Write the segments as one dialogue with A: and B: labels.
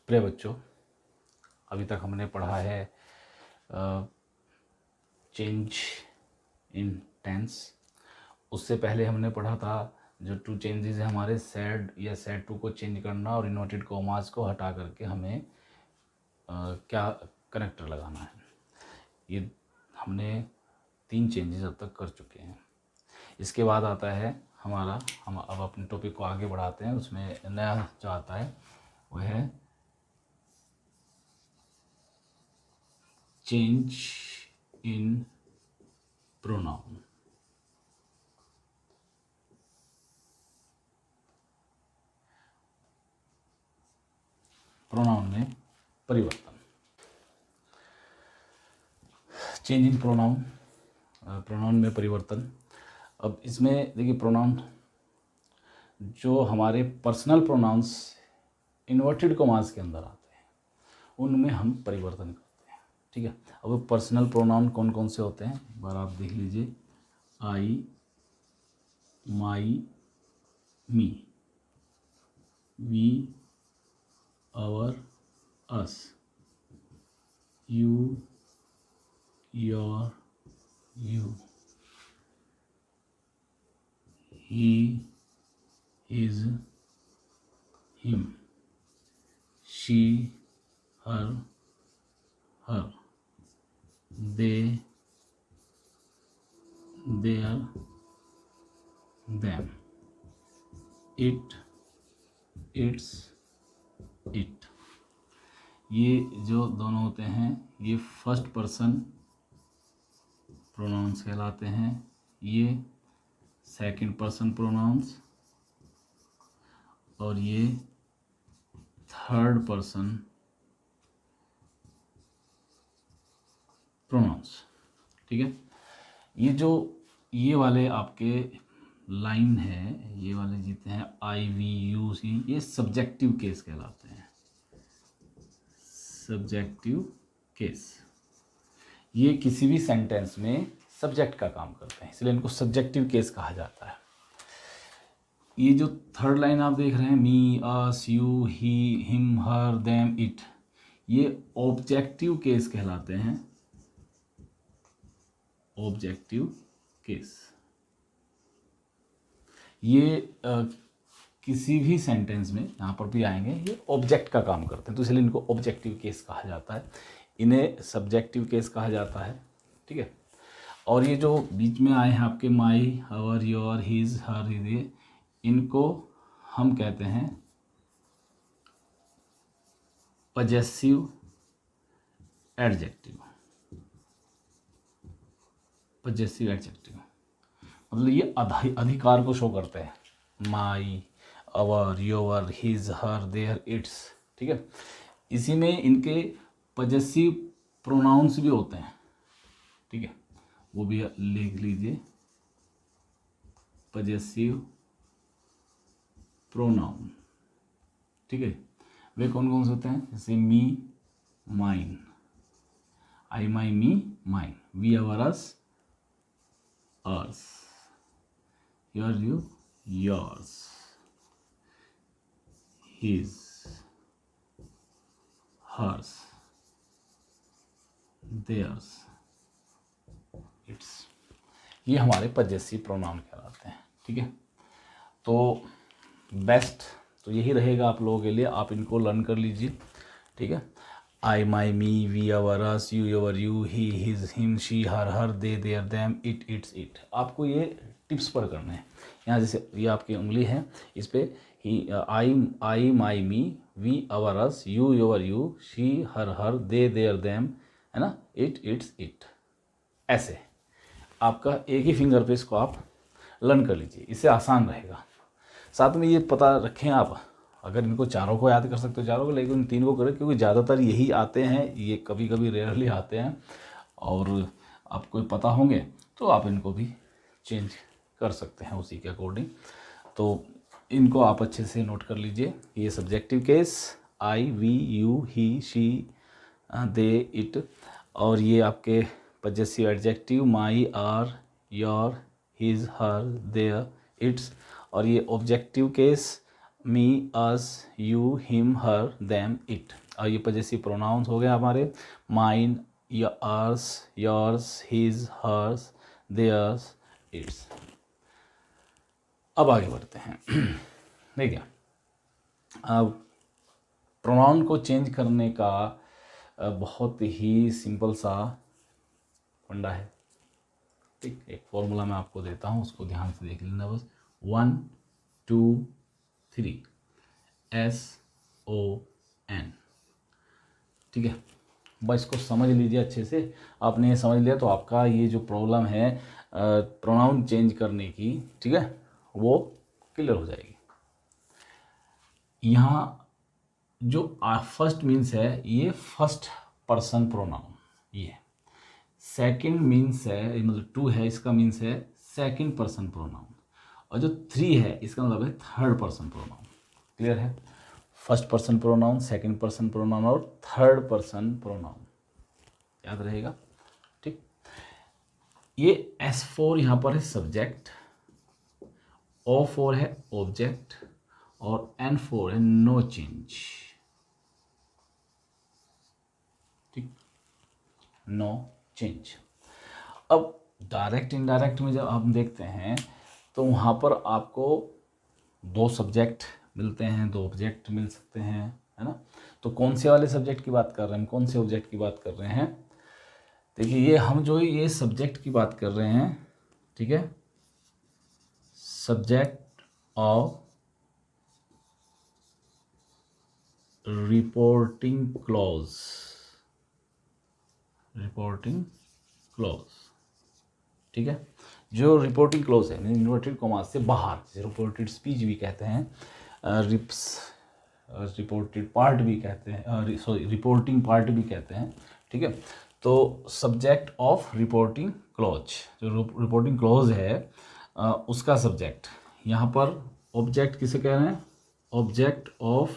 A: प्रिय बच्चों, अभी तक हमने पढ़ा है चेंज इन टेंस। उससे पहले हमने पढ़ा था जो टू चेंजेस है हमारे, सेड या सेड टू को चेंज करना और इन्वर्टेड कॉमास को हटा करके हमें क्या कनेक्टर लगाना है। ये हमने 3 चेंजेस अब तक कर चुके हैं। इसके बाद आता है हमारा, हम अब अपने टॉपिक को आगे बढ़ाते हैं। उसमें नया जो आता है वह है चेंज इन प्रोनाउन। प्रोनाउन में परिवर्तन, चेंज इन प्रोनाउन, प्रोनाउन में परिवर्तन। अब इसमें देखिए, प्रोनाउन जो हमारे पर्सनल प्रोनाउंस इन्वर्टेड कॉमास के अंदर आते हैं उनमें हम परिवर्तन करते हैं। ठीक है, अब पर्सनल प्रोनाउन कौन कौन से होते हैं एक बार आप देख लीजिए। I, my, me, we, our, us, you, your, you, he, his, him, she, her, her, they, their, them, it, its, it। ये जो दोनों होते हैं ये फर्स्ट पर्सन प्रोनाउंस कहलाते हैं। ये सेकंड पर्सन प्रोनाउंस और ये थर्ड पर्सन प्रोनाउंस। ठीक है, ये वाले आपके लाइन है, ये वाले जीते हैं आई, वी, यू, सी, ये सब्जेक्टिव केस कहलाते हैं। सब्जेक्टिव केस ये किसी भी सेंटेंस में सब्जेक्ट का काम करते हैं, इसलिए इनको सब्जेक्टिव केस कहा जाता है। ये जो थर्ड लाइन आप देख रहे हैं, me, us, you, he, him, her, them, it, ये ऑब्जेक्टिव केस कहलाते हैं। ऑब्जेक्टिव केस ये किसी भी सेंटेंस में यहाँ पर भी आएंगे, ये ऑब्जेक्ट का काम करते हैं, तो इसलिए इनको ऑब्जेक्टिव केस कहा जाता है। इन्हें सब्जेक्टिव केस कहा जाता है। ठीक है, और ये जो बीच में आए हैं आपके माई, आवर, योर, हिज, हर, ये इनको हम कहते हैं पजेसिव एडजेक्टिव। पजेसिव एडजेक्टिव मतलब ये अधिकार को शो करते हैं। My, our, your, his, her, their, its. ठीक है, इसी में इनके पजेसिव प्रोनाउंस भी होते हैं। ठीक है, वो भी लिख लीजिए, पजेसिव प्रोनाउन। ठीक है, वे कौन कौन से होते हैं, जैसे me, mine, I, my, me, mine, we, our, us, ours, your, you, yours, his, hers, theirs, its. ये हमारे पजेसिव प्रोनाउन कहलाते हैं। ठीक है, तो बेस्ट तो यही रहेगा आप लोगों के लिए, आप इनको लर्न कर लीजिए। ठीक है, I, my, me, we, our, us, you, your, you, he, his, him, she, her, her, they, their, them, it, its, it. आपको ये टिप्स पर करने हैं। यहाँ जैसे ये आपकी उंगली है, इस पर ही, I, my, me, we, our, us, you, your, you, she, her, her, they, their, them, है ना, इट, इट्स, इट। ऐसे आपका एक ही फिंगर पे इसको आप लर्न कर लीजिए, इससे आसान रहेगा। साथ में ये पता रखें आप, अगर इनको चारों को याद कर सकते हो चारों को, लेकिन इन 3 को करें, क्योंकि ज़्यादातर यही आते हैं, ये कभी कभी रेयरली आते हैं और आपको पता होंगे तो आप इनको भी चेंज कर सकते हैं उसी के अकॉर्डिंग। तो इनको आप अच्छे से नोट कर लीजिए। ये subjective case I, we, you, he, she, they, it, और ये आपके possessive adjective my, our, your, his, her, their, its, और ये objective case me, us, you, him, her, them, it. और ये पजेसिव प्रोनाउंस हो गए हमारे, mine, ours, yours, his, hers, theirs, its. अब आगे बढ़ते हैं। देखिए, अब प्रोनाउन को चेंज करने का बहुत ही सिंपल सा फंडा है। ठीक, एक फॉर्मूला मैं आपको देता हूँ, उसको ध्यान से देख लेना बस। 1 2 3 SON। ठीक है, बस इसको समझ लीजिए अच्छे से। आपने ये समझ लिया तो आपका ये जो प्रॉब्लम है प्रोनाउन चेंज करने की, ठीक है, वो क्लियर हो जाएगी। यहाँ जो फर्स्ट मीन्स है ये फर्स्ट पर्सन प्रोनाउन, ये सेकंड मीन्स है, मतलब 2 है, इसका मीन्स है सेकंड पर्सन प्रोनाउन। और जो 3 है इसका मतलब है थर्ड पर्सन प्रोनाउन। क्लियर है? First person pronoun, second person pronoun और थर्ड पर्सन प्रोनाउन, याद रहेगा। ठीक, ये S4 यहाँ पर है सब्जेक्ट, O4 है ऑब्जेक्ट और N4 है नो चेंज। ठीक, नो चेंज। अब डायरेक्ट इनडायरेक्ट में जब हम देखते हैं तो वहाँ पर आपको 2 सब्जेक्ट मिलते हैं, 2 ऑब्जेक्ट मिल सकते हैं, है ना। तो कौन से वाले सब्जेक्ट की बात कर रहे हैं, कौन से ऑब्जेक्ट की बात कर रहे हैं? देखिए, ये हम जो ये सब्जेक्ट की बात कर रहे हैं, ठीक है, subject of reporting clause, reporting clause. ठीक है, जो रिपोर्टिंग क्लॉज है इन्वर्टेड कॉमास से बाहर, रिपोर्टेड स्पीच भी कहते हैं, रिपोर्टेड पार्ट भी कहते हैं, सॉरी रिपोर्टिंग पार्ट भी कहते हैं। ठीक है, तो सब्जेक्ट ऑफ रिपोर्टिंग क्लॉज, जो रिपोर्टिंग क्लॉज है उसका सब्जेक्ट, यहाँ पर ऑब्जेक्ट किसे कह रहे हैं? Object of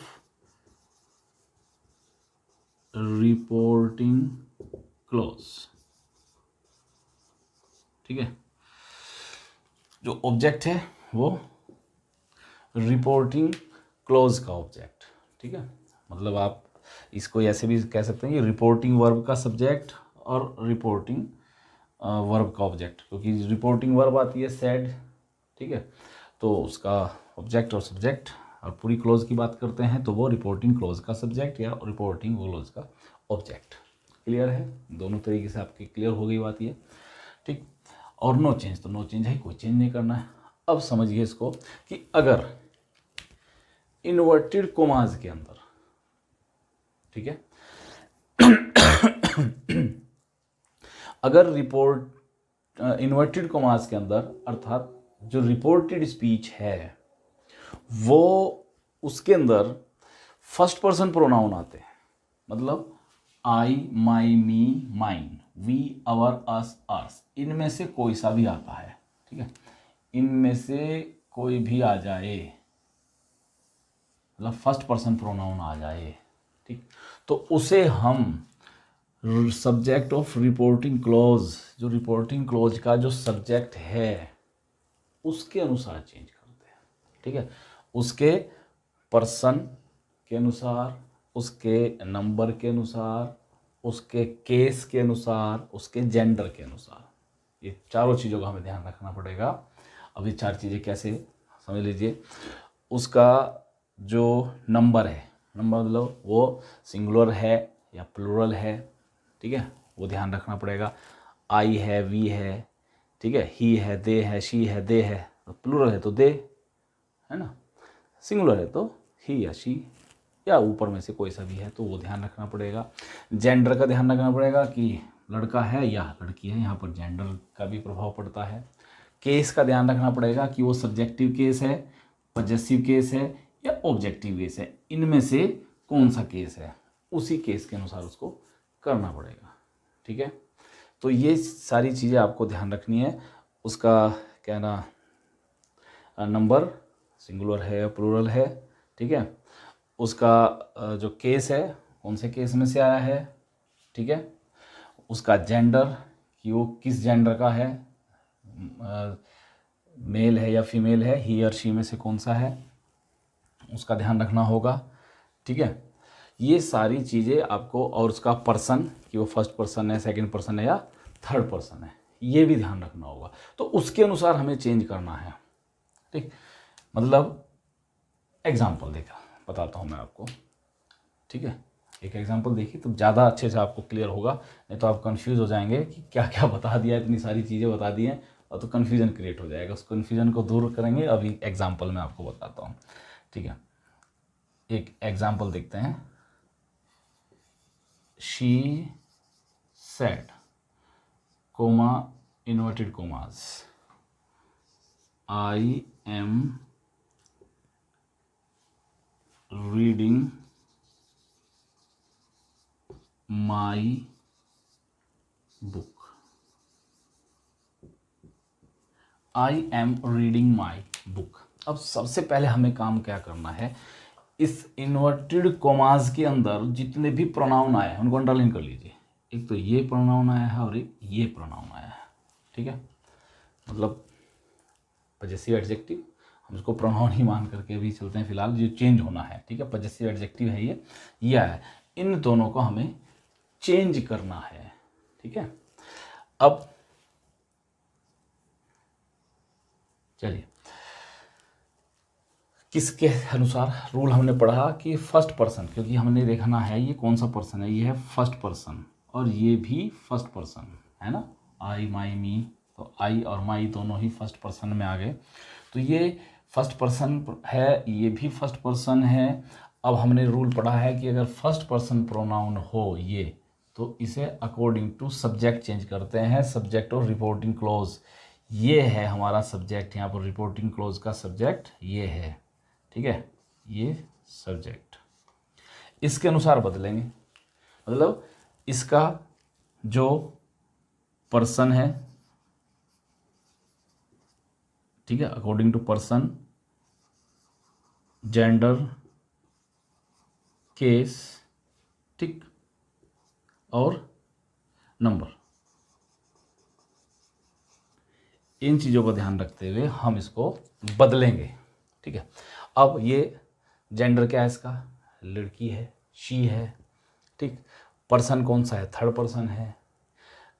A: reporting clause. ठीक है, जो ऑब्जेक्ट है वो रिपोर्टिंग क्लॉज का ऑब्जेक्ट। ठीक है, मतलब आप इसको ऐसे भी कह सकते हैं कि रिपोर्टिंग वर्ब का सब्जेक्ट और रिपोर्टिंग वर्ब का ऑब्जेक्ट, क्योंकि रिपोर्टिंग वर्ब आती है सेड। ठीक है, तो उसका ऑब्जेक्ट और सब्जेक्ट, और पूरी क्लोज की बात करते हैं तो वो रिपोर्टिंग क्लोज का सब्जेक्ट या रिपोर्टिंग क्लोज का ऑब्जेक्ट। क्लियर है? दोनों तरीके से आपकी क्लियर हो गई बात ये। ठीक, और नो चेंज, तो नो चेंज है, कोई चेंज नहीं करना है। अब समझिए इसको कि अगर इन्वर्टेड कोमाज के अंदर, ठीक है, अगर रिपोर्ट इन्वर्टेड कोमास के अंदर, अर्थात जो रिपोर्टेड स्पीच है वो, उसके अंदर फर्स्ट पर्सन प्रोनाउन आते हैं, मतलब I, my, me, mine, we, our, us, ours, इनमें से कोई सा भी आता है। ठीक है, इनमें से कोई भी आ जाए, मतलब फर्स्ट पर्सन प्रोनाउन आ जाए, ठीक, तो उसे हम सब्जेक्ट ऑफ रिपोर्टिंग क्लॉज, जो रिपोर्टिंग क्लॉज का जो सब्जेक्ट है उसके अनुसार चेंज करते हैं। ठीक है, उसके पर्सन के अनुसार, उसके नंबर के अनुसार, उसके केस के अनुसार, उसके जेंडर के अनुसार, ये चारों चीज़ों का हमें ध्यान रखना पड़ेगा। अब ये 4 चीज़ें कैसे, समझ लीजिए। उसका जो नंबर है, नंबर मतलब वो सिंगुलर है या प्लूरल है, ठीक है, वो ध्यान रखना पड़ेगा। आई है, वी है, ठीक है, ही है, दे है, शी है, दे है, प्लूरल है तो दे, है ना, सिंगुलर है तो ही या शी, या ऊपर में से कोई सा भी है, तो वो ध्यान रखना पड़ेगा। जेंडर का ध्यान रखना पड़ेगा कि लड़का है या लड़की है, यहाँ पर जेंडर का भी प्रभाव पड़ता है। केस का ध्यान रखना पड़ेगा कि वो सब्जेक्टिव केस है, पजेसिव केस है या ऑब्जेक्टिव केस है, इनमें से कौन सा केस है, उसी केस के अनुसार उसको करना पड़ेगा। ठीक है, तो ये सारी चीज़ें आपको ध्यान रखनी है। उसका क्या ना, नंबर सिंगुलर है या प्लूरल है, ठीक है, उसका जो केस है कौन से केस में से आया है, ठीक है, उसका जेंडर कि वो किस जेंडर का है, मेल है या फीमेल है, ही और शी में से कौन सा है, उसका ध्यान रखना होगा, ठीक है। ये सारी चीज़ें आपको, और उसका पर्सन कि वो फर्स्ट पर्सन है, सेकंड पर्सन है या थर्ड पर्सन है, ये भी ध्यान रखना होगा। तो उसके अनुसार हमें चेंज करना है, ठीक। मतलब एग्जाम्पल देखा बताता हूँ मैं आपको, ठीक है। एक एग्जांपल देखिए तो ज़्यादा अच्छे से आपको क्लियर होगा, नहीं तो आप कंफ्यूज हो जाएंगे कि क्या क्या बता दिया, इतनी सारी चीज़ें बता दी हैं, और तो कन्फ्यूजन क्रिएट हो जाएगा। उस कन्फ्यूजन को दूर करेंगे अभी एग्जांपल में आपको बताता हूँ, ठीक है। एक एग्जांपल देखते हैं। She said, comma inverted commas, I am reading my book. I am reading my book. अब सबसे पहले हमें काम क्या करना है, इस इन्वर्टेड कोमास के अंदर जितने भी प्रोनाउन आए हैं उनको अंडरलाइन कर लीजिए। एक तो ये प्रोनाउन आया है और एक ये प्रोनाउन आया है, ठीक है। मतलब पजेसिव एडजेक्टिव, हम इसको प्रोनाउन ही मान करके भी चलते हैं फिलहाल, जो चेंज होना है, ठीक है। पजेसिव एडजेक्टिव है ये है। इन दोनों को हमें चेंज करना है, ठीक है। अब चलिए, किसके अनुसार रूल हमने पढ़ा कि फर्स्ट पर्सन, क्योंकि हमने देखना है ये कौन सा पर्सन है, ये है फर्स्ट पर्सन और ये भी फर्स्ट पर्सन है ना, आई माई मी। तो आई और माई दोनों ही फर्स्ट पर्सन में आ गए, तो ये फर्स्ट पर्सन है, ये भी फर्स्ट पर्सन है। अब हमने रूल पढ़ा है कि अगर फर्स्ट पर्सन प्रोनाउन हो ये, तो इसे अकॉर्डिंग टू सब्जेक्ट चेंज करते हैं। सब्जेक्ट और रिपोर्टिंग क्लोज, ये है हमारा सब्जेक्ट, यहाँ पर रिपोर्टिंग क्लोज का सब्जेक्ट ये है, ठीक है, ये सब्जेक्ट। इसके अनुसार बदलेंगे, मतलब इसका जो पर्सन है, ठीक है, according to person, gender, case, ठीक, और नंबर, इन चीज़ों को ध्यान रखते हुए हम इसको बदलेंगे, ठीक है। अब ये जेंडर क्या है इसका, लड़की है, शी है, ठीक। पर्सन कौन सा है, थर्ड पर्सन है।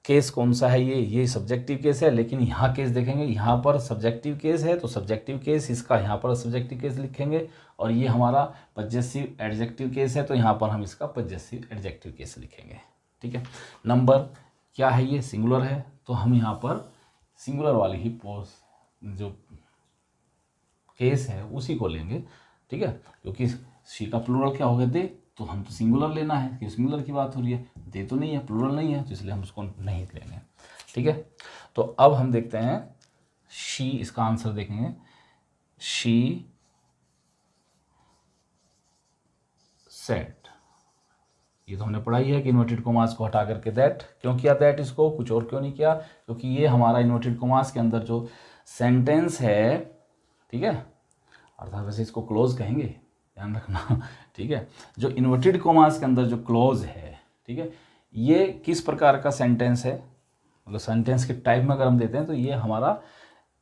A: केस कौन सा है, ये सब्जेक्टिव केस है, लेकिन यहाँ केस देखेंगे, यहाँ पर सब्जेक्टिव केस है तो सब्जेक्टिव केस इसका, यहाँ पर सब्जेक्टिव केस लिखेंगे। और ये हमारा पजेसिव एडजेक्टिव केस है तो यहाँ पर हम इसका पजेसिव एडजेक्टिव केस लिखेंगे, ठीक है। नंबर क्या है, ये सिंगुलर है तो हम यहाँ पर सिंगुलर वाली ही जो केस है उसी को लेंगे, ठीक है। क्योंकि शी का प्लूरल क्या होगा, दे, तो हम तो सिंगुलर लेना है कि सिंगुलर की बात हो रही है, दे तो नहीं है, प्लूरल नहीं है, तो इसलिए हम उसको नहीं लेंगे, ठीक है। तो अब हम देखते हैं शी, इसका आंसर देखेंगे। शी सेड, ये तो हमने पढ़ा ही है कि इन्वर्टेड कोमास को हटा करके दैट, क्यों किया दैट, इसको कुछ और क्यों नहीं किया, क्योंकि ये हमारा इन्वर्टेड कोमास के अंदर जो सेंटेंस है, ठीक है, अर्थात वैसे इसको क्लोज कहेंगे, ध्यान रखना, ठीक है। जो इन्वर्टेड कोमास के अंदर जो क्लोज है, ठीक है, ये किस प्रकार का सेंटेंस है, मतलब सेंटेंस के टाइप में अगर हम देते हैं तो ये हमारा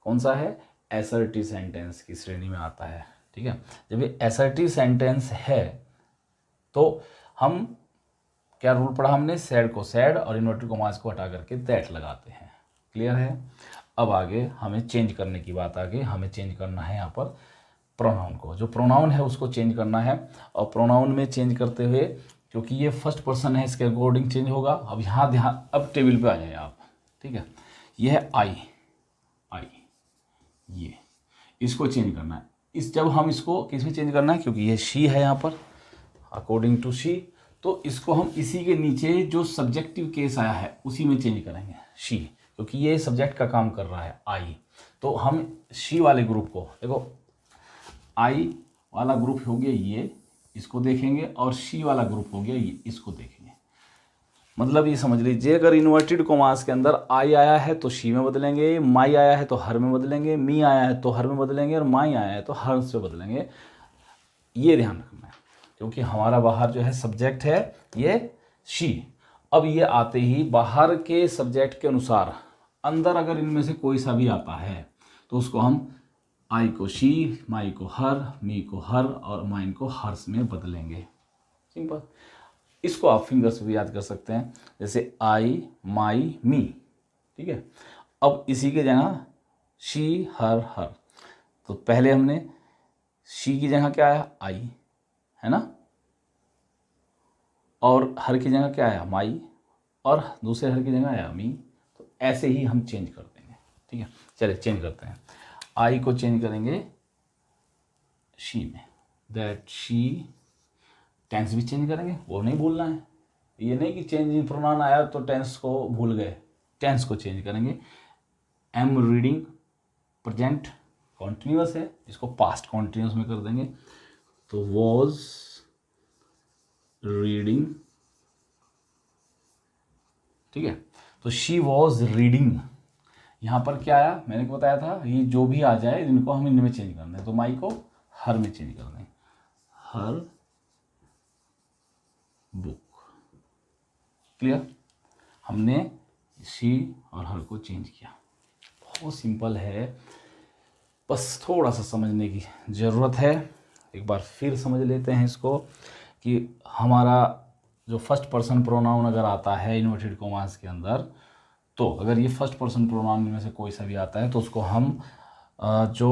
A: कौन सा है, असर्टिव सेंटेंस की श्रेणी में आता है, ठीक है। जब ये असर्टिव सेंटेंस है तो हम क्या रूल पढ़ा हमने, सैड को सैड और इन्वर्टेड कोमास को हटा करके दैट लगाते हैं, क्लियर है। अब आगे हमें चेंज करने की बात, आगे हमें चेंज करना है यहाँ पर प्रोनाउन को, जो प्रोनाउन है उसको चेंज करना है। और प्रोनाउन में चेंज करते हुए, क्योंकि ये फर्स्ट पर्सन है इसके अकॉर्डिंग चेंज होगा। अब यहाँ ध्यान, अब टेबल पे आ जाए आप, ठीक है। ये है आई, ये इसको चेंज करना है। इस जब हम इसको किस में चेंज करना है, क्योंकि ये शी है यहाँ पर अकॉर्डिंग टू शी, तो इसको हम इसी के नीचे जो सब्जेक्टिव केस आया है उसी में चेंज करेंगे, शी, क्योंकि ये सब्जेक्ट का काम कर रहा है आई। तो हम शी वाले ग्रुप को, देखो आई वाला ग्रुप हो गया ये, इसको देखेंगे, और शी वाला ग्रुप हो गया ये, इसको देखेंगे। मतलब ये समझ लीजिए, अगर इन्वर्टेड कोमास के अंदर आई आया है तो शी में बदलेंगे, माई आया है तो हर में बदलेंगे, मी आया है तो हर में बदलेंगे, और माई आया है तो हर से बदलेंगे। ये ध्यान रखना है, क्योंकि हमारा बाहर जो है सब्जेक्ट है ये शी। अब ये आते ही बाहर के सब्जेक्ट के अनुसार अंदर अगर इनमें से कोई सा भी आता है तो उसको हम आई को शी, माई को हर, मी को हर और माइन को हर्स में बदलेंगे। सिंपल। इसको आप फिंगर्स भी याद कर सकते हैं, जैसे आई, माई, मी। ठीक है। अब इसी के जगह शी, हर, हर। तो पहले हमने शी की जगह क्या आया, आई, है ना, और हर की जगह क्या आया, माई, और दूसरे हर की जगह आया मी। तो ऐसे ही हम चेंज कर देंगे। ठीक है, चलिए चेंज करते हैं। आई को चेंज करेंगे शी में, दैट शी। टेंस भी चेंज करेंगे, वो नहीं भूलना है। ये नहीं कि चेंज इन प्रोनाउन आया तो टेंस को भूल गए, टेंस को चेंज करेंगे। एम रीडिंग, प्रेजेंट कॉन्टिन्यूस है, इसको पास्ट कॉन्टिन्यूस में कर देंगे। तो वॉज रीडिंग। ठीक है, तो शी वॉज रीडिंग। यहाँ पर क्या आया, मैंने को बताया था, ये जो भी आ जाए इनको हम इनमें चेंज करना है। तो माई को हर में चेंज कर दें, हर बुक। क्लियर। हमने शी और हर को चेंज किया। बहुत सिंपल है, बस थोड़ा सा समझने की ज़रूरत है। एक बार फिर समझ लेते हैं इसको कि हमारा जो फर्स्ट पर्सन प्रोनाउन अगर आता है इन्वर्टेड कॉमास के अंदर, तो अगर ये फर्स्ट पर्सन प्रोनाउन में से कोई सा भी आता है तो उसको हम जो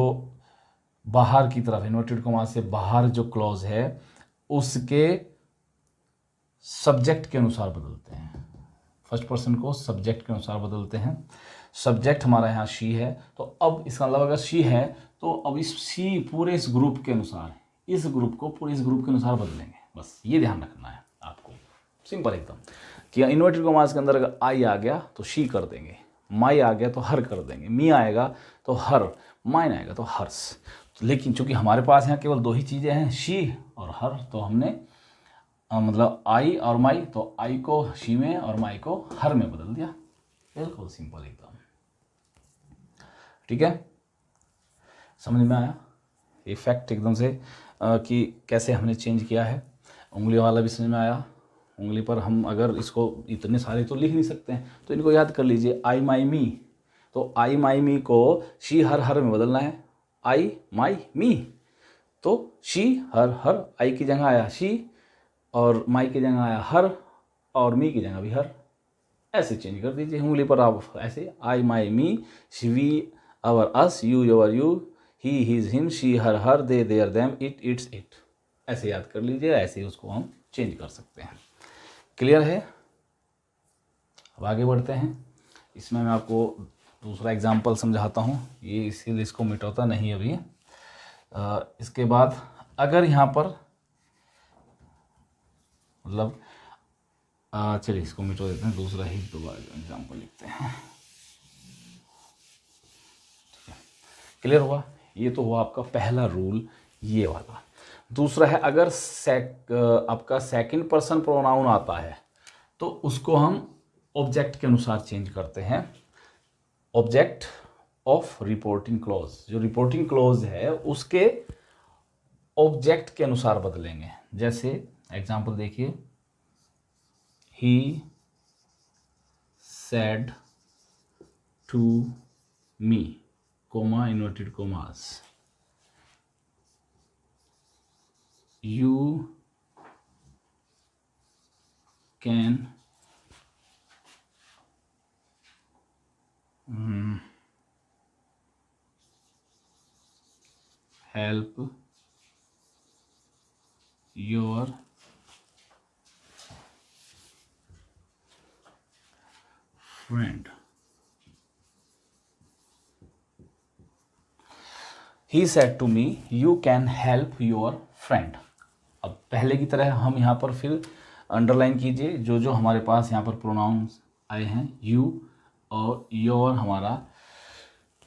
A: बाहर की तरफ इन्वर्टेड कॉमास से बाहर जो क्लॉज है उसके सब्जेक्ट के अनुसार बदलते हैं। फर्स्ट पर्सन को सब्जेक्ट के अनुसार बदलते हैं। सब्जेक्ट हमारा यहाँ शी है, तो अब इसका मतलब अगर शी है तो अब इस शी पूरे इस ग्रुप के अनुसार, इस ग्रुप को पूरे इस ग्रुप के अनुसार बदलेंगे। बस ये ध्यान रखना है आपको, सिंपल एकदम। कि इन्वर्टेड कॉमास के अंदर अगर आई आ गया तो शी कर देंगे, माई आ गया तो हर कर देंगे, मी आएगा तो हर, माइन आएगा तो हर्स। तो लेकिन चूंकि हमारे पास यहाँ केवल दो ही चीज़ें हैं, शी और हर, तो हमने मतलब आई और माई, तो आई को शी में और माई को हर में बदल दिया। बिल्कुल सिंपल एकदम। ठीक है, समझ में आया ये फैक्ट एकदम से कि कैसे हमने चेंज किया है। उंगली वाला भी समझ में आया। उंगली पर हम अगर इसको इतने सारे तो लिख नहीं सकते हैं, तो इनको याद कर लीजिए। आई माई मी, तो आई माई मी को शी हर हर में बदलना है। आई माई मी, तो शी हर हर, आई की जगह आया शी और माई की जगह आया हर और मी की जगह भी हर। ऐसे चेंज कर दीजिए उंगली पर आप, ऐसे I my me, she we our us, you your you, he his him, she her her, they their them, it its it. ऐसे याद कर लीजिए, ऐसे ही उसको हम चेंज कर सकते हैं। क्लियर है। अब आगे बढ़ते हैं। इसमें मैं आपको दूसरा एग्जाम्पल समझाता हूँ, ये इसीलिए इसको मिटाता नहीं अभी। इसके बाद अगर यहाँ पर मतलब चलिए इसको मिटा देते हैं, दूसरा ही दोबारा एग्जाम्पल लिखते हैं। ठीक है, क्लियर हुआ। ये तो हुआ आपका पहला रूल, ये वाला। दूसरा है, अगर आपका सेकंड पर्सन प्रोनाउन आता है तो उसको हम ऑब्जेक्ट के अनुसार चेंज करते हैं। ऑब्जेक्ट ऑफ रिपोर्टिंग क्लॉज, जो रिपोर्टिंग क्लॉज है उसके ऑब्जेक्ट के अनुसार बदलेंगे। जैसे एग्जाम्पल देखिए, he said to me, comma inverted commas, you can help your friend. He said to me, you can help your friend. अब पहले की तरह हम यहाँ पर फिर अंडरलाइन कीजिए जो जो हमारे पास यहाँ पर प्रोनाउंस आए हैं। यू और योर हमारा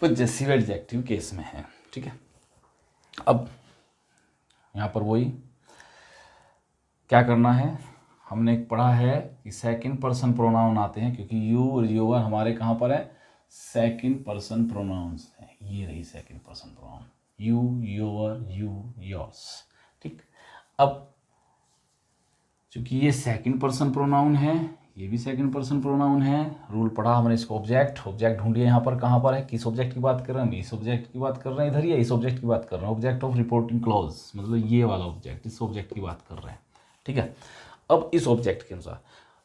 A: पजेसिव एडजेक्टिव केस में है। ठीक है, अब यहाँ पर वही क्या करना है, हमने एक पढ़ा है कि सेकंड पर्सन प्रोनाउन आते हैं, क्योंकि यू और योर हमारे कहाँ पर है, सेकंड पर्सन प्रोनाउंस है। ये रही second person pronoun, you your you yours. ठीक, अब चूंकि ये सेकंड पर्सन प्रोनाउन है, ये भी सेकंड पर्सन प्रोनाउन है। रूल पढ़ा हमने इसको। ऑब्जेक्ट ढूंढिए यहाँ पर कहाँ पर है, किस ऑब्जेक्ट की बात कर रहे हैं हम, इस ऑब्जेक्ट की बात कर रहे हैं इधर, या इस ऑब्जेक्ट की बात कर रहे हैं, ऑब्जेक्ट ऑफ रिपोर्टिंग क्लॉज, मतलब ये वाला ऑब्जेक्ट, इस ऑब्जेक्ट की बात कर रहे हैं। ठीक है, अब इस ऑब्जेक्ट के अनुसार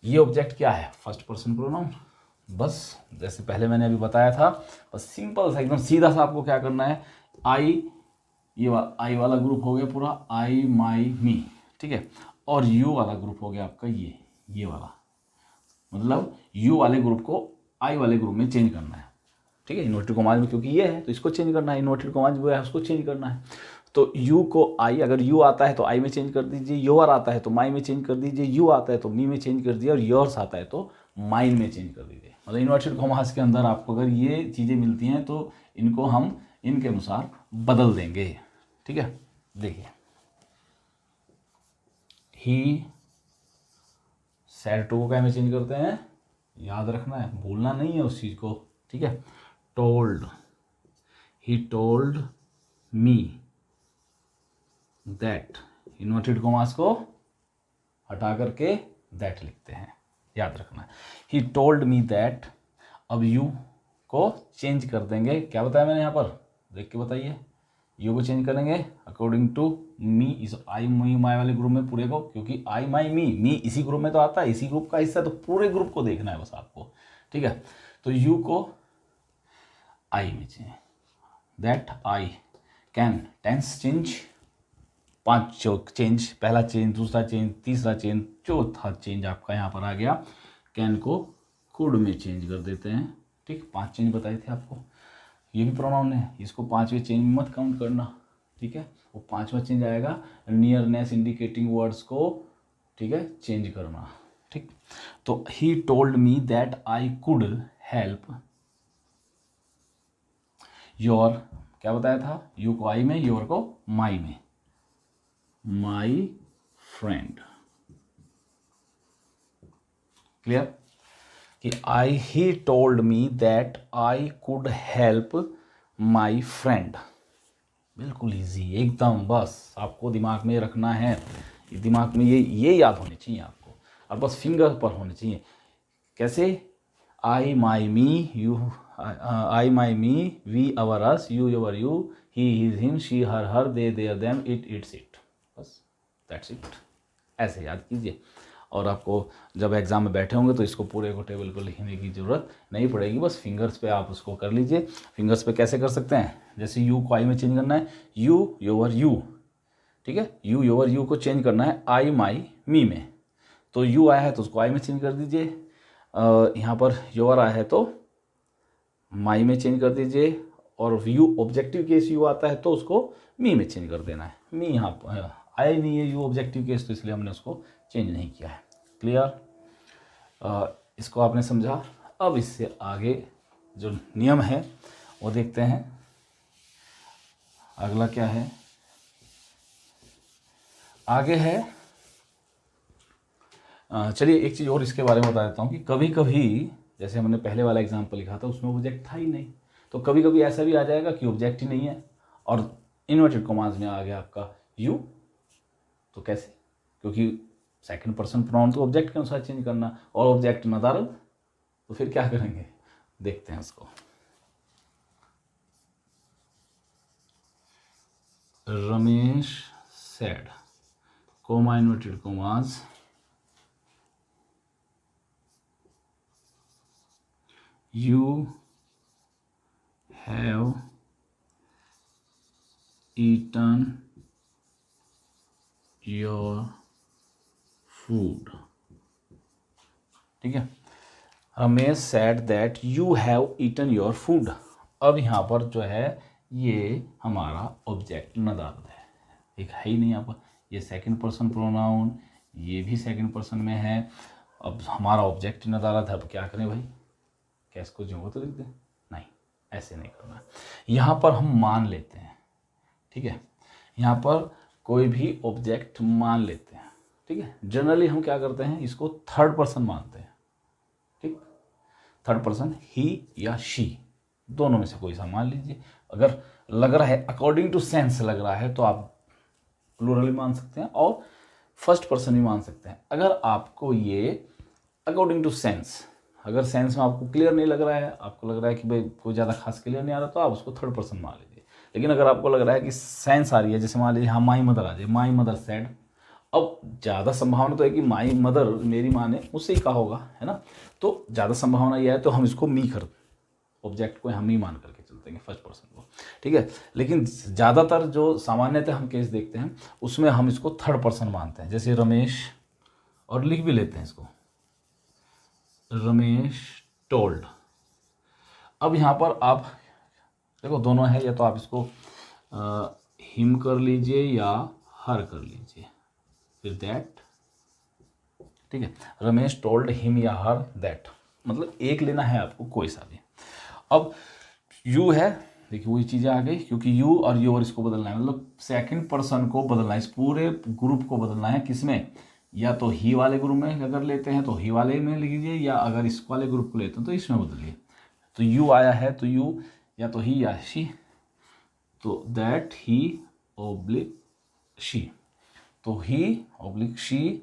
A: ये ऑब्जेक्ट क्या है, फर्स्ट पर्सन प्रोनाउन। बस जैसे पहले मैंने अभी बताया था, बस सिंपल सा एकदम सीधा सा आपको क्या करना है, आई, ये आई वाला ग्रुप हो गया पूरा, आई माई मी, ठीक है, और यू वाला ग्रुप हो गया आपका ये वाला, मतलब यू वाले ग्रुप को आई वाले ग्रुप में चेंज करना है। ठीक है, इन्वर्टेड कॉमास में क्योंकि ये है तो इसको चेंज करना है, इन्वर्टेड कॉमास में है उसको चेंज करना है। तो यू को आई, अगर यू आता है तो आई में चेंज कर दीजिए, योर आता है तो माई में चेंज कर दीजिए, यू आता है तो मी में चेंज कर दीजिए, और योर्स आता है तो माइन में चेंज कर दीजिए। मतलब इन्वर्टेड कॉमास के अंदर आपको अगर ये चीज़ें मिलती हैं तो इनको हम इनके अनुसार बदल देंगे। ठीक है, देखिए, ही सैड टू को क्या में चेंज करते हैं, याद रखना है, भूलना नहीं है उस चीज़ को। ठीक है, told, he told me that, inverted commas को हटा करके दैट लिखते हैं, याद रखना है। ही टोल्ड मी दैट, अब यू को चेंज कर देंगे, क्या बताया मैंने यहाँ पर, देख के बताइए, यू को चेंज करेंगे अकॉर्डिंग टू मी, इस आई मी माई वाले ग्रुप में पूरे को, क्योंकि आई माई मी इसी ग्रुप में तो आता है, इसी ग्रुप का हिस्सा, तो पूरे ग्रुप को देखना है बस आपको। ठीक है, तो यू को आई में change, that I can, tense change, 5 change, पहला चेंज, दूसरा चेंज, तीसरा चेंज, चौथा चेंज आपका यहाँ पर आ गया, कैन को कुड में चेंज कर देते हैं। ठीक, 5 चेंज बताए थे आपको, ये भी प्रोनाउन है, इसको 5वें चेंज में मत काउंट करना। ठीक है, वो 5वां चेंज आएगा नियरनेस इंडिकेटिंग वर्ड्स को, ठीक है, चेंज करना। ठीक, तो ही told me that I could help your, क्या बताया था, यू को आई में, योर को माई में, माई फ्रेंड। क्लियर, कि I, he told me that I could help my friend. बिल्कुल इजी एकदम, बस आपको दिमाग में रखना है, दिमाग में ये याद होने चाहिए आपको, और बस फिंगर पर होने चाहिए। कैसे, I my me, you I my me, we our us, you your you, he his him, she her her, they their them, it its it, बस दैट्स इट, ऐसे याद कीजिए। और आपको जब एग्जाम में बैठे होंगे तो इसको पूरे को टेबल को लिखने की ज़रूरत नहीं पड़ेगी, बस फिंगर्स पे आप उसको कर लीजिए। फिंगर्स पे कैसे कर सकते हैं, जैसे यू को आई में चेंज करना है, यू योर यू, ठीक है, यू योर यू को चेंज करना है आई माई मी में, तो यू आया है तो उसको आई में चेंज कर दीजिए, यहाँ पर योर आया है तो माई में चेंज कर दीजिए, और यू ऑब्जेक्टिव केस यू आता है तो उसको मी में चेंज कर देना है। मी यहाँ पर आया नहीं है यू ऑब्जेक्टिव केस, तो इसलिए हमने उसको चेंज नहीं किया है। क्लियर, इसको आपने समझा। अब इससे आगे जो नियम है वो देखते हैं, अगला क्या है, आगे है, चलिए एक चीज़ और इसके बारे में बता देता हूँ कि कभी कभी जैसे हमने पहले वाला एग्जाम्पल लिखा था उसमें ऑब्जेक्ट था ही नहीं, तो कभी कभी ऐसा भी आ जाएगा कि ऑब्जेक्ट ही नहीं है और इन्वर्टेड कॉमास में आ गया आपका यू, तो कैसे, क्योंकि सेकंड पर्सन प्रोनाउन तो ऑब्जेक्ट के अनुसार चेंज करना, और ऑब्जेक्ट नदारद, तो फिर क्या करेंगे, देखते हैं इसको। Ramesh said, comma inverted commas, you have eaten your food। ठीक है, Ramesh said that you have eaten your food. अब यहाँ पर जो है ये हमारा ऑब्जेक्ट नदारद है, एक है ही नहीं यहाँ पर, ये सेकंड पर्सन प्रोनाउन, ये भी सेकंड पर्सन में है, अब हमारा ऑब्जेक्ट नदारद है। अब क्या करें भाई, क्या इसको जो हो तो लिख दें, नहीं, ऐसे नहीं करना। यहाँ पर हम मान लेते हैं, ठीक है, यहाँ पर कोई भी ऑब्जेक्ट मान लेते हैं। ठीक है, जनरली हम क्या करते हैं, इसको थर्ड पर्सन मानते हैं। ठीक, थर्ड पर्सन ही या शी, दोनों में से कोई सा मान लीजिए। अगर लग रहा है अकॉर्डिंग टू सेंस लग रहा है तो आप प्लूरल भी मान सकते हैं और फर्स्ट पर्सन भी मान सकते हैं। अगर आपको ये अकॉर्डिंग टू सेंस। अगर सेंस में आपको क्लियर नहीं लग रहा है, आपको लग रहा है कि भाई कोई ज़्यादा खास क्लियर नहीं आ रहा, तो आप उसको थर्ड पर्सन मान लीजिए। लेकिन अगर आपको लग रहा है कि सेंस आ रही है, जैसे मान लीजिए हाँ माई मदर आ जाए, माई मदर सेड, अब ज़्यादा संभावना तो है कि माई मदर, मेरी माँ ने मुझसे ही कहा होगा, है ना, तो ज़्यादा संभावना यह है तो हम इसको मी कर, ऑब्जेक्ट को हम ही मान करके चलते हैं फर्स्ट पर्सन को, ठीक है। लेकिन ज़्यादातर जो सामान्यतः हम केस देखते हैं उसमें हम इसको थर्ड पर्सन मानते हैं, जैसे रमेश, और लिख भी लेते हैं इसको, रमेश टोल्ड। अब यहाँ पर आप देखो दोनों है, या तो आप इसको हिम कर लीजिए या हर कर लीजिए, फिर दैट, ठीक है। रमेश टोल्ड हिम या हर दैट, मतलब एक लेना है आपको कोई सा भी। अब यू है, देखिए वही चीज़ें आ गई, क्योंकि यू और योर इसको बदलना है, मतलब सेकंड पर्सन को बदलना है, इस पूरे ग्रुप को बदलना है। किसमें? या तो ही वाले ग्रुप में अगर लेते हैं तो ही वाले में लिख लीजिए, या अगर इस वाले ग्रुप को लेते हैं तो इसमें बदलिए। तो यू आया है तो यू या तो ही या शी, तो दैट ही ओब्लिक शी, तो he oblique she,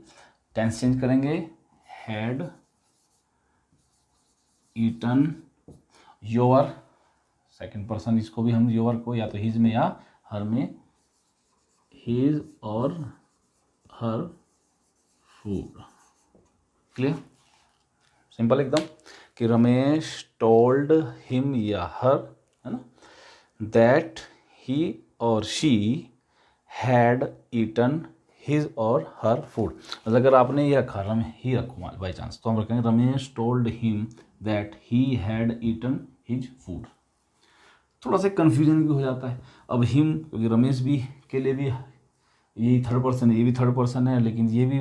A: tense change करेंगे, had eaten your, second person इसको भी हम योर को या तो हिज में या हर में, हिज और हर फूड। क्लियर? सिंपल एकदम, कि रमेश टोल्ड हिम या हर, है ना, दैट ही और शी हैड ईटन हिज और हर फूड। मतलब अगर आपने ये रखा, ही रखो बाई चांस, तो हम रखेंगे Ramesh told him that he had eaten his food. थोड़ा सा कन्फ्यूजन भी हो जाता है। अब हिम, क्योंकि रमेश भी के लिए भी यही थर्ड पर्सन है, ये भी थर्ड पर्सन है, लेकिन ये भी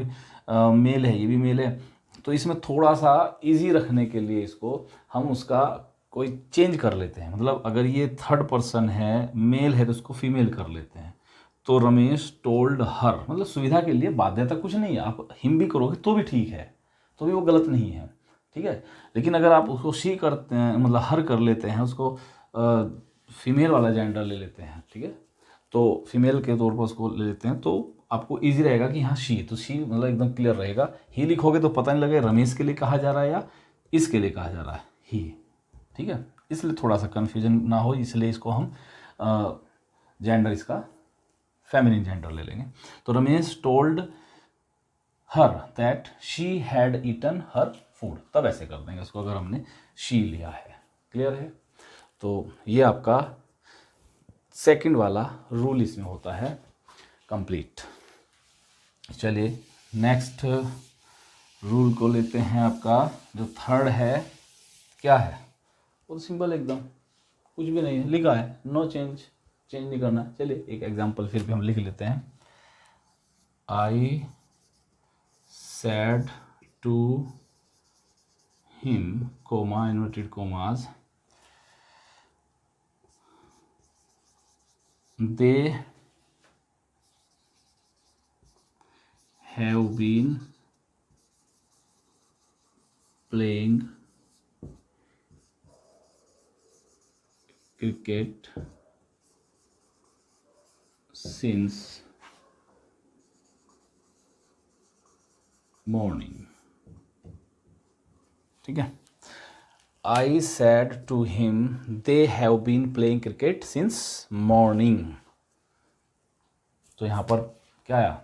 A: मेल है, ये भी मेल है, तो इसमें थोड़ा सा इजी रखने के लिए इसको हम उसका कोई चेंज कर लेते हैं। मतलब अगर ये थर्ड पर्सन है, मेल है, तो उसको फीमेल कर लेते हैं। तो रमेश टोल्ड हर, मतलब सुविधा के लिए, बाध्यता कुछ नहीं है, आप हिम भी करोगे तो भी ठीक है, तो भी वो गलत नहीं है, ठीक है। लेकिन अगर आप उसको शी करते हैं, मतलब हर कर लेते हैं, उसको फीमेल वाला जेंडर ले लेते हैं, ठीक है, तो फीमेल के तौर पर उसको ले लेते हैं, तो आपको इजी रहेगा कि हाँ शी, तो शी मतलब एकदम क्लियर रहेगा। ही लिखोगे तो पता नहीं लगे रमेश के लिए कहा जा रहा है या इसके लिए कहा जा रहा है, ही, ठीक है। इसलिए थोड़ा सा कन्फ्यूजन ना हो, इसलिए इसको हम जेंडर इसका फेमिनिन जेंडर ले लेंगे। तो Ramesh told her that she had eaten her food, तब ऐसे कर देंगे उसको अगर हमने शी लिया है। क्लियर है? तो ये आपका सेकंड वाला रूल इसमें होता है कंप्लीट। चलिए नेक्स्ट रूल को लेते हैं। आपका जो थर्ड है क्या है? वो सिंपल एकदम, कुछ भी नहीं है, लिखा है नो चेंज, चेंज नहीं करना। चलिए एक एग्जांपल फिर भी हम लिख लेते हैं। I said to him comma inverted commas they have been playing cricket since morning। ठीक है, I said to him they have been playing cricket since morning। तो यहाँ पर क्या आया?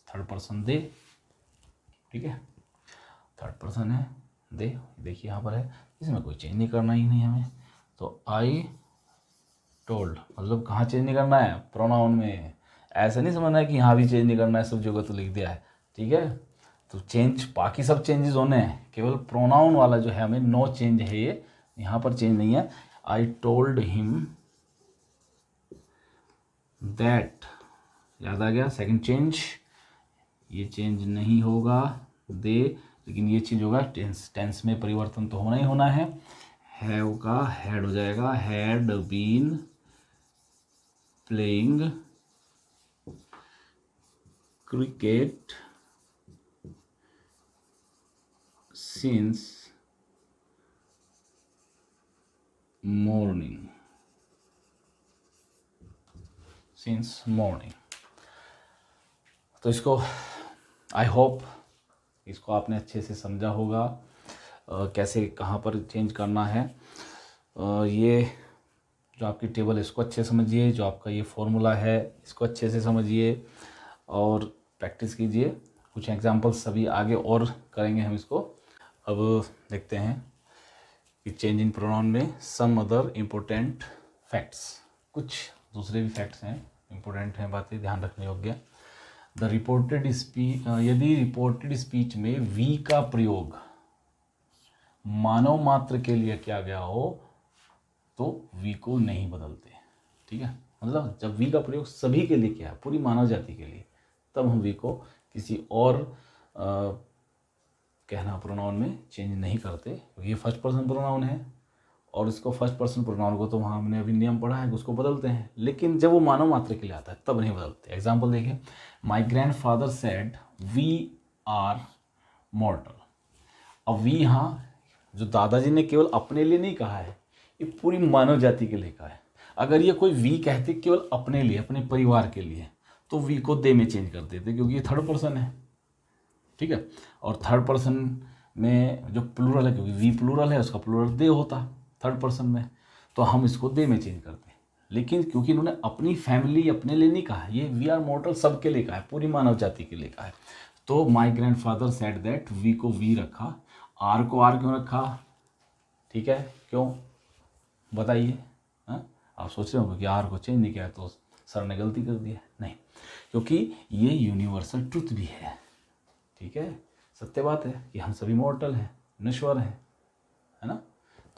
A: थर्ड पर्सन दे, ठीक है, थर्ड पर्सन है दे, देखिए यहाँ पर है, इसमें कोई चेंज नहीं करना ही नहीं हमें। तो आई टोल्ड, मतलब कहाँ चेंज नहीं करना है? प्रोनाउन में। ऐसा नहीं समझना है कि यहाँ भी चेंज नहीं करना है, सब जगह तो लिख दिया है, ठीक है। तो चेंज, बाकी सब चेंजेस होने हैं, केवल प्रोनाउन वाला जो है हमें नो चेंज है, ये यहाँ पर चेंज नहीं है। आई टोल्ड हिम दैट, याद आ गया, सेकंड चेंज, ये चेंज नहीं होगा दे, लेकिन ये चेंज होगा, टेंस, टेंस में परिवर्तन तो होना ही होना है। हैव का हैड हो जाएगा, had been playing cricket since morning, since morning. तो इसको आई होप इसको आपने अच्छे से समझा होगा कैसे कहाँ पर चेंज करना है। ये जो आपकी टेबल है इसको अच्छे से समझिए, जो आपका ये फॉर्मूला है इसको अच्छे से समझिए और प्रैक्टिस कीजिए। कुछ एग्जांपल्स सभी आगे और करेंगे हम इसको। अब देखते हैं कि चेंज इन प्रोनाउन में सम अदर इम्पोर्टेंट फैक्ट्स, कुछ दूसरे भी फैक्ट्स हैं, इम्पोर्टेंट हैं, बातें ध्यान रखने योग्य। द रिपोर्टेड स्पीच, यदि रिपोर्टेड स्पीच में वी का प्रयोग मानव मात्र के लिए किया गया हो तो वी को नहीं बदलते। ठीक है, मतलब जब वी का प्रयोग सभी के लिए किया है, पूरी मानव जाति के लिए, तब हम वी को किसी और कहना प्रोनाउन में चेंज नहीं करते, क्योंकि ये फर्स्ट पर्सन प्रोनाउन है और इसको फर्स्ट पर्सन प्रोनाउन को तो वहाँ हमने अभी नियम पढ़ा है उसको बदलते हैं, लेकिन जब वो मानव मात्र के लिए आता है तब नहीं बदलते। एग्जाम्पल देखिए, my grand father said we are mortal. अब वी यहाँ जो दादाजी ने केवल अपने लिए नहीं कहा है, ये पूरी मानव जाति के लिए कहा है। अगर ये कोई वी कहते केवल अपने लिए, अपने परिवार के लिए, तो वी को दे में चेंज कर देते, क्योंकि ये थर्ड पर्सन है। ठीक है, और थर्ड पर्सन में जो प्लूरल है, क्योंकि वी प्लूरल है, उसका प्लूरल दे होता थर्ड पर्सन में, तो हम इसको दे में चेंज करते हैं। लेकिन क्योंकि इन्होंने अपनी फैमिली अपने लिए नहीं कहा, ये वी आर मॉर्टल सबके लिए कहा है, पूरी मानव जाति के लिए कहा है, तो my grand father said that, we को वी रखा, आर को आर क्यों रखा? ठीक है, क्यों बताइए? आप सोच रहे होंगे कि आर को चेंज नहीं किया तो सर ने गलती कर दी है। नहीं, क्योंकि ये यूनिवर्सल ट्रुथ भी है। ठीक है, सत्य बात है कि हम सभी मॉर्टल हैं, नश्वर हैं, है ना।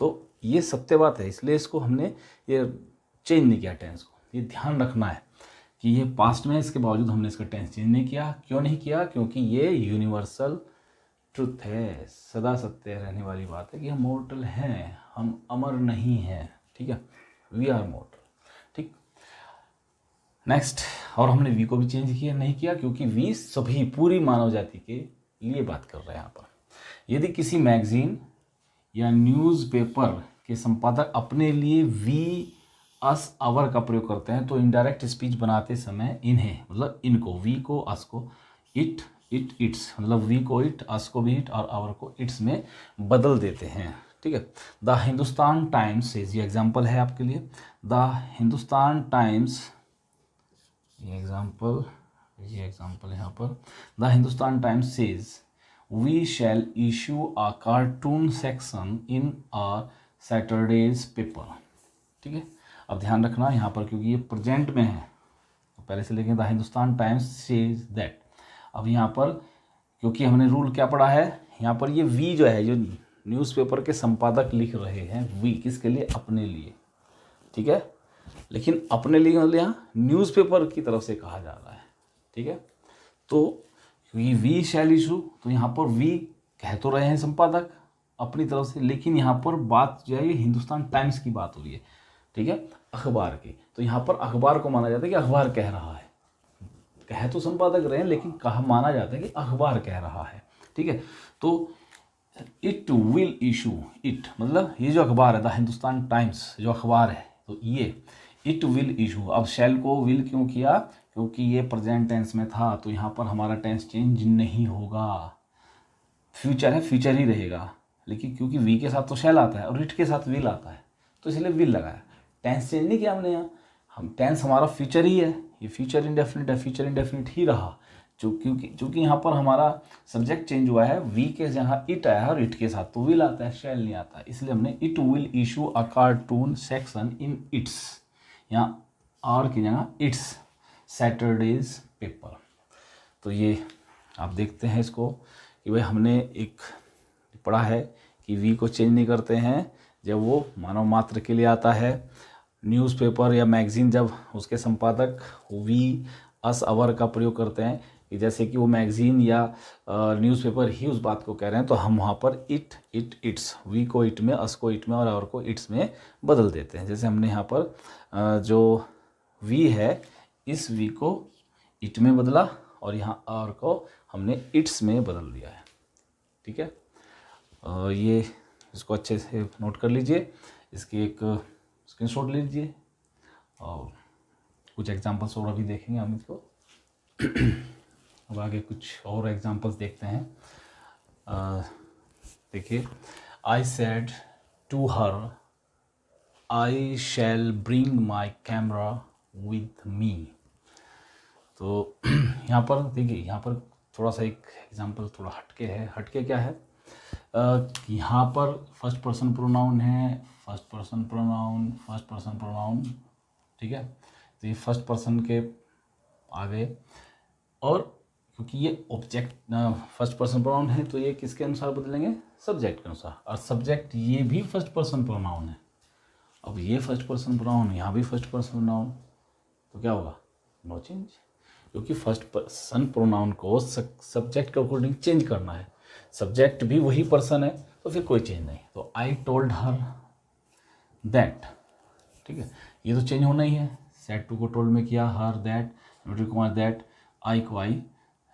A: तो ये सत्य बात है, इसलिए इसको हमने ये चेंज नहीं किया टेंस को। ये ध्यान रखना है कि ये पास्ट में है, इसके बावजूद हमने इसका टेंस चेंज नहीं किया। क्यों नहीं किया? क्योंकि ये यूनिवर्सल ट्रुथ है, सदा सत्य रहने वाली बात है कि हम मॉर्टल हैं, हम अमर नहीं हैं। ठीक है, वी आर मॉर्टल। ठीक, नेक्स्ट, और हमने वी को भी चेंज किया नहीं किया, क्योंकि वी सभी पूरी मानव जाति के लिए बात कर रहे हैं यहाँ पर। यदि किसी मैगजीन या न्यूज़पेपर के संपादक अपने लिए वी अस अवर का प्रयोग करते हैं, तो इनडायरेक्ट स्पीच बनाते समय इन्हें, मतलब इनको, वी को, अस को, इट इट्स, मतलब वी को इट, अस को भी इट और अवर को इट्स में बदल देते हैं। ठीक है, द हिंदुस्तान टाइम्स सेज, ये एग्जाम्पल है आपके लिए, द हिंदुस्तान टाइम्स, ये एग्जाम्पल है यहाँ पर, the Hindustan Times says we shall issue a cartoon section in a Saturday's paper. ठीक है, अब ध्यान रखना यहाँ पर, क्योंकि ये प्रेजेंट में है तो पहले से लेके the Hindustan Times says that. अब यहाँ पर क्योंकि हमने रूल क्या पढ़ा है, यहाँ पर ये वी जो है, जो न्यूज़पेपर के संपादक लिख रहे हैं, वी किसके लिए? अपने लिए। ठीक है, लेकिन अपने लिए मतलब यहाँ न्यूज़पेपर की तरफ से कहा जा रहा है। ठीक है, तो क्योंकि वी शैल इशू, तो यहाँ पर वी कह तो रहे हैं संपादक अपनी तरफ से, लेकिन यहाँ पर बात जो है ये हिंदुस्तान टाइम्स की बात हो रही है। ठीक है, अखबार की, तो यहाँ पर अखबार को माना जाता है कि अखबार कह रहा है, कह तो संपादक रहे हैं लेकिन कहा माना जाता है कि अखबार कह रहा है। ठीक है, तो इट विल इशू, इट मतलब ये जो अखबार है, द हिंदुस्तान टाइम्स जो अखबार है, तो ये इट विल इशू। अब शैल को विल क्यों किया? क्योंकि ये प्रेजेंट टेंस में था, तो यहाँ पर हमारा टेंस चेंज नहीं होगा। फ्यूचर है, फ्यूचर ही रहेगा, लेकिन क्योंकि वी के साथ तो शैल आता है और इट के साथ विल आता है, तो इसलिए विल लगाया। टेंस चेंज नहीं किया हमने यहाँ, हम टेंस हमारा फ्यूचर ही है, ये फ्यूचर इंडेफिनिट है, फ्यूचर इंडेफिनिट ही रहा। क्योंकि यहाँ पर हमारा सब्जेक्ट चेंज हुआ है, वी के जहाँ इट आया है और इट के साथ तो विल आता है, शैल नहीं आता है, इसलिए हमने it will issue a cartoon section in its, यहाँ आर की जगह इट्स सैटरडेज पेपर। तो ये आप देखते हैं इसको कि भाई हमने एक पढ़ा है कि वी को चेंज नहीं करते हैं जब वो मानव मात्र के लिए आता है। न्यूज़पेपर या मैगज़ीन जब उसके संपादक वी अस अवर का प्रयोग करते हैं, कि जैसे कि वो मैगज़ीन या न्यूज़पेपर ही उस बात को कह रहे हैं, तो हम वहाँ पर इट्स, वी को इट में, अस को इट में और अवर को इट्स में बदल देते हैं। जैसे हमने यहाँ पर जो वी है, इस वी को इट में बदला और यहाँ अवर को हमने इट्स में बदल दिया है। ठीक है, ये इसको अच्छे से नोट कर लीजिए, इसकी एक स्क्रीनशॉट लीजिए और कुछ एग्जांपल्स और अभी देखेंगे हम इसको। अब आगे कुछ और एग्जांपल्स देखते हैं। देखिए, I said to her I shall bring my camera with me. तो यहाँ पर देखिए, यहाँ पर थोड़ा सा एक एग्जांपल थोड़ा हटके है। हटके क्या है, यहाँ पर फर्स्ट पर्सन प्रोनाउन है, फर्स्ट पर्सन प्रोनाउन, ठीक है। तो ये फर्स्ट पर्सन के आगे, और क्योंकि ये ऑब्जेक्ट फर्स्ट पर्सन प्रोनाउन है तो ये किसके अनुसार बदलेंगे, सब्जेक्ट के अनुसार। और सब्जेक्ट ये भी फर्स्ट पर्सन प्रोनाउन है। अब ये फर्स्ट पर्सन प्रोनाउन, यहाँ भी फर्स्ट पर्सन प्रोनाउन, तो क्या होगा, नो चेंज, क्योंकि फर्स्ट पर्सन प्रोनाउन को सब्जेक्ट के अकॉर्डिंग चेंज करना है। सब्जेक्ट भी वही पर्सन है तो फिर कोई चेंज नहीं। तो आई टोल्ड हर दैट, ठीक है, ये तो चेंज होना ही है। सेड टू को टोल्ड में किया, हर दैट, कुमार दैट, आई को आई,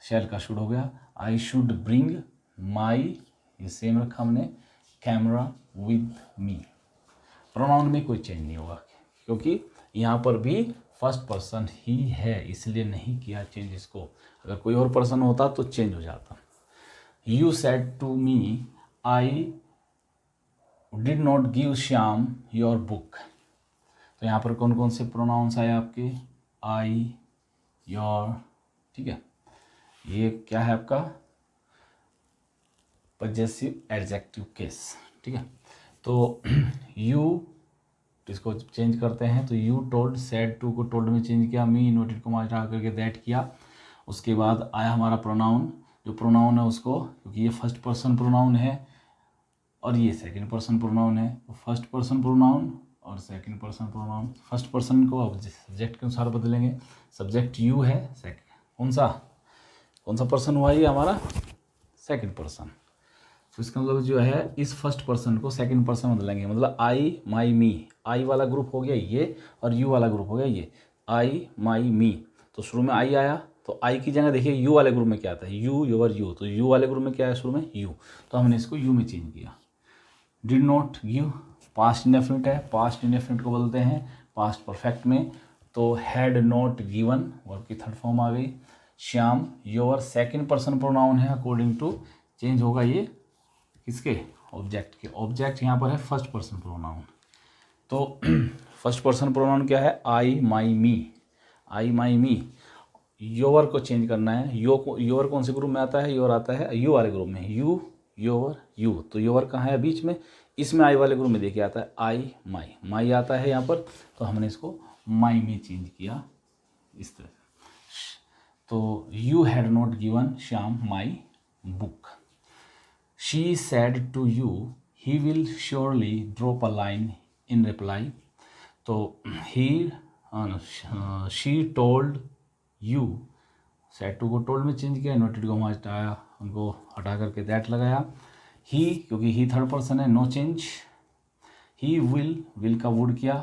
A: शैल का शुड हो गया, आई शुड ब्रिंग माई, ये सेम रखा हमने, कैमरा विद मी। प्रोनाउन में कोई चेंज नहीं होगा क्योंकि यहाँ पर भी फर्स्ट पर्सन ही है, इसलिए नहीं किया चेंज इसको। अगर कोई और पर्सन होता तो चेंज हो जाता। You said to me I did not give Shyam your book. तो यहाँ पर कौन कौन से प्रोनाउंस आए आपके, आई, योर, ठीक है। ये क्या है आपका पजेसिव एडजेक्टिव केस, ठीक है। तो यू, इसको चेंज करते हैं, तो यू टोल्ड, सेड टू को टोल्ड में चेंज किया, मी इन्वर्टेड कॉमा हटा करके दैट किया। उसके बाद आया हमारा प्रोनाउन, जो प्रोनाउन है उसको, क्योंकि ये फर्स्ट पर्सन प्रोनाउन है और ये सेकंड पर्सन प्रोनाउन है, तो फर्स्ट पर्सन प्रोनाउन और second person pronoun. First person को अब सब्जेक्ट के अनुसार बदलेंगे। सब्जेक्ट यू है, सेकंड कौन सा पर्सन हुआ ये हमारा, सेकंड पर्सन। तो इसका मतलब जो है, इस फर्स्ट पर्सन को सेकंड पर्सन बदलेंगे, मतलब आई माई मी, आई वाला ग्रुप हो गया ये और यू वाला ग्रुप हो गया ये, आई माई मी। तो शुरू में आई आया, तो आई की जगह देखिए यू वाले ग्रुप में क्या आता है, यू, योर, यू। तो यू वाले ग्रुप में क्या है शुरू में, यू, तो हमने इसको यू में चेंज किया। Did not give, past indefinite है, पास्ट इंडेफिनिट को बदलते हैं पास्ट परफेक्ट में, तो हैड नॉट गिवन, वर्ब की थर्ड फॉर्म आ गई। Shyam, your second person pronoun है, अकॉर्डिंग टू चेंज होगा ये किसके, ऑब्जेक्ट के। ऑब्जेक्ट यहाँ पर है फर्स्ट पर्सन प्रोनाउन। तो फर्स्ट पर्सन प्रोनाउन क्या है, I my me, I my me. Your को चेंज करना है, योर कौन से ग्रुप में आता है, योर आता है यू वाले ग्रुप में, यू, योर, यू। तो योर कहाँ है, बीच में, इसमें आई वाले ग्रुप में देखिए आता है आई माई, माई आता है यहाँ पर, तो हमने इसको माई में चेंज किया इस तरह। तो you had not given Shyam my book. She said to you he will surely drop a line in reply. तो he, she told you, said to को टोल्ड में चेंज किया, इन्वर्टेड को हटाया, उनको हटा करके दैट लगाया। ही, क्योंकि ही थर्ड पर्सन है, नो चेंज। ही विल का वुड किया,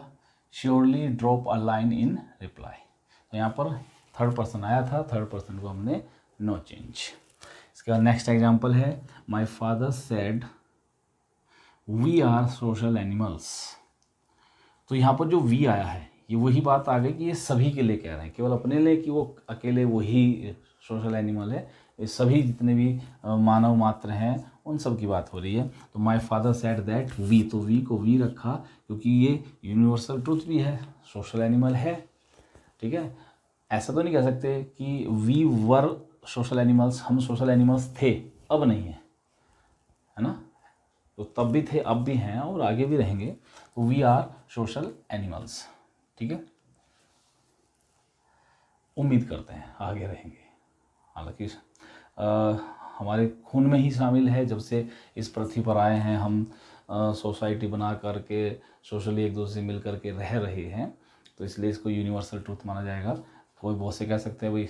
A: surely drop a line in reply. तो यहाँ पर थर्ड पर्सन आया था, थर्ड पर्सन को हमने नो चेंज। इसके बाद नेक्स्ट एग्जाम्पल है, my father said we are social animals. तो यहाँ पर जो वी आया है, ये वही बात आ गई कि ये सभी के लिए कह रहे हैं, केवल अपने लिए कि वो अकेले वही सोशल एनिमल है, ये सभी जितने भी मानव मात्र हैं उन सब की बात हो रही है। तो my father said that we, तो वी को वी रखा क्योंकि ये यूनिवर्सल ट्रूथ भी है, सोशल एनिमल है, ठीक है। ऐसा तो नहीं कह सकते कि वी वर सोशल एनिमल्स, हम सोशल एनिमल्स थे, अब नहीं है ना, तो तब भी थे, अब भी हैं और आगे भी रहेंगे। तो वी आर सोशल एनिमल्स, ठीक है। उम्मीद करते हैं आगे रहेंगे, हालांकि हमारे खून में ही शामिल है। जब से इस पृथ्वी पर आए हैं हम सोसाइटी बना करके सोशली एक दूसरे से मिल करके रह रहे हैं, तो इसलिए इसको यूनिवर्सल ट्रूथ माना जाएगा। कोई बहुत से कह सकते हैं भाई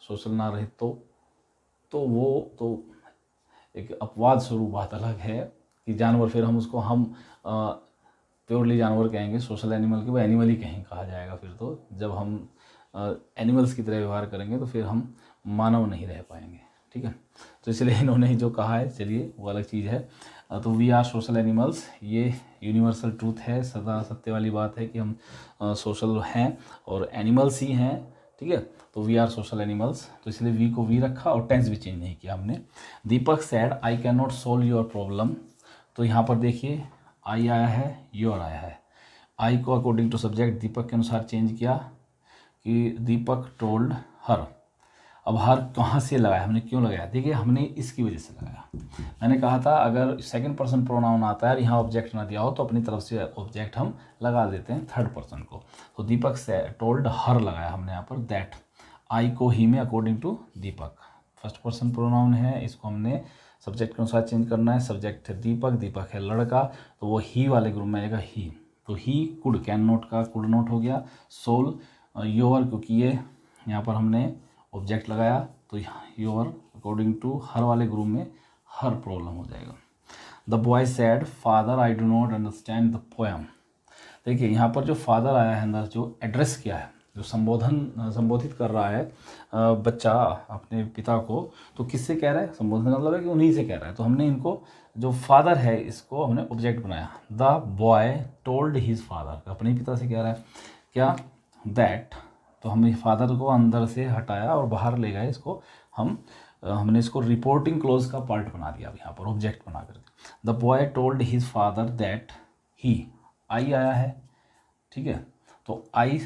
A: सोशल ना रहे तो वो तो एक अपवाद स्वरूप बात अलग है कि जानवर, फिर हम उसको हम प्योरली जानवर कहेंगे, सोशल एनिमल के वो एनिमल ही कहा जाएगा। फिर तो जब हम एनिमल्स की तरह व्यवहार करेंगे तो फिर हम मानव नहीं रह पाएंगे, ठीक है। तो इसलिए इन्होंने जो कहा है, चलिए वो अलग चीज़ है। तो वी आर सोशल एनिमल्स, ये यूनिवर्सल ट्रूथ है, सदा सत्य वाली बात है कि हम सोशल हैं और एनिमल्स ही हैं, ठीक है। तो वी आर सोशल एनिमल्स, तो इसलिए वी को वी रखा और टेंस भी चेंज नहीं किया हमने। Deepak said I can not solve your problem, तो यहाँ पर देखिए आई आया है, योर आया है। आई को अकॉर्डिंग टू सब्जेक्ट दीपक के अनुसार चेंज किया कि दीपक टोल्ड हर। अब हर कहाँ से लगाया हमने, क्यों लगाया, देखिए हमने इसकी वजह से लगाया। मैंने कहा था अगर सेकंड पर्सन प्रोनाउन आता है और यहाँ ऑब्जेक्ट ना दिया हो तो अपनी तरफ से ऑब्जेक्ट हम लगा देते हैं थर्ड पर्सन को। तो दीपक से टोल्ड हर लगाया हमने यहाँ पर दैट। आई को ही में according to Deepak, first person pronoun है, इसको हमने सब्जेक्ट के अनुसार चेंज करना है। सब्जेक्ट है दीपक, दीपक है लड़का, तो वो ही वाले ग्रुप में आएगा ही। तो ही कुड, कैन नोट का कुड नोट हो गया। सोल योर, क्योंकि ये यहाँ पर हमने ऑब्जेक्ट लगाया तो योर अकॉर्डिंग टू हर वाले ग्रुप में हर प्रॉब्लम हो जाएगा। The boy sad father I do not understand the poem. देखिए यहाँ पर जो फादर आया है अंदर, जो एड्रेस किया है, जो संबोधित कर रहा है बच्चा अपने पिता को, तो किससे कह रहा है, संबोधन का मतलब है कि उन्हीं से कह रहा है। तो हमने इनको जो फादर है इसको हमने ऑब्जेक्ट बनाया। The boy told his father, अपने पिता से कह रहा है क्या, दैट। तो हमने फादर को अंदर से हटाया और बाहर ले गए इसको, हमने इसको रिपोर्टिंग क्लोज का पार्ट बना दिया अब यहाँ पर ऑब्जेक्ट बना करके। The boy told his father that he, I आया है, ठीक है। तो आई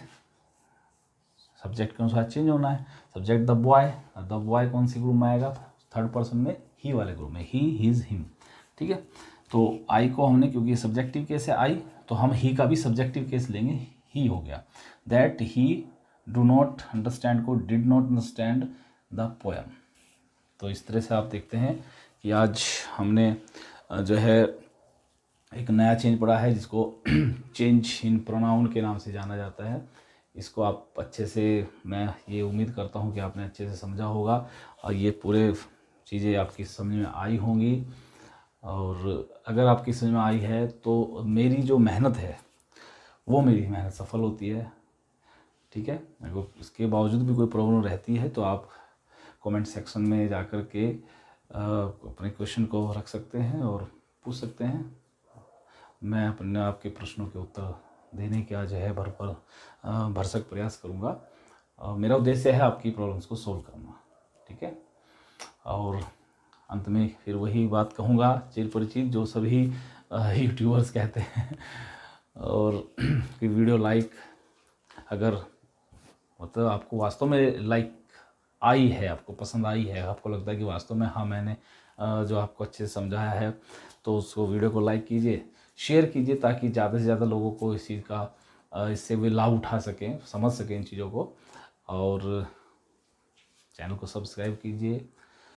A: सब्जेक्ट के अनुसार चेंज होना है। सब्जेक्ट द बॉय कौन सी ग्रुप में आएगा, थर्ड पर्सन में ही वाले ग्रुप में, ही हिज हिम, ठीक है। तो आई को हमने, क्योंकि सब्जेक्टिव केस है आई, तो हम ही का भी सब्जेक्टिव केस लेंगे, ही हो गया। That he do not understand को did not understand the poem. तो इस तरह से आप देखते हैं कि आज हमने जो है एक नया चेंज पढ़ा है जिसको चेंज इन प्रोनाउन के नाम से जाना जाता है। इसको आप अच्छे से, मैं ये उम्मीद करता हूँ कि आपने अच्छे से समझा होगा और ये पूरे चीज़ें आपकी समझ में आई होंगी। और अगर आपकी समझ में आई है तो मेरी जो मेहनत है वो मेरी मेहनत सफल होती है, ठीक है। अगर इसके बावजूद भी कोई प्रॉब्लम रहती है तो आप कमेंट सेक्शन में जाकर के अपने क्वेश्चन को रख सकते हैं और पूछ सकते हैं। मैं अपने आपके प्रश्नों के उत्तर देने का जो है भरसक प्रयास करूँगा। मेरा उद्देश्य है आपकी प्रॉब्लम्स को सोल्व करना, ठीक है। और अंत में फिर वही बात कहूँगा चिरपरिचित जो सभी यूट्यूबर्स कहते हैं, और कि वीडियो लाइक, अगर मतलब आपको वास्तव में लाइक आई है, आपको पसंद आई है, आपको लगता है कि वास्तव में हाँ मैंने जो आपको अच्छे से समझाया है, तो उसको वीडियो को लाइक कीजिए, शेयर कीजिए, ताकि ज़्यादा से ज़्यादा लोगों को इस चीज़ का इससे वे लाभ उठा सकें, समझ सकें इन चीज़ों को। और चैनल को सब्सक्राइब कीजिए,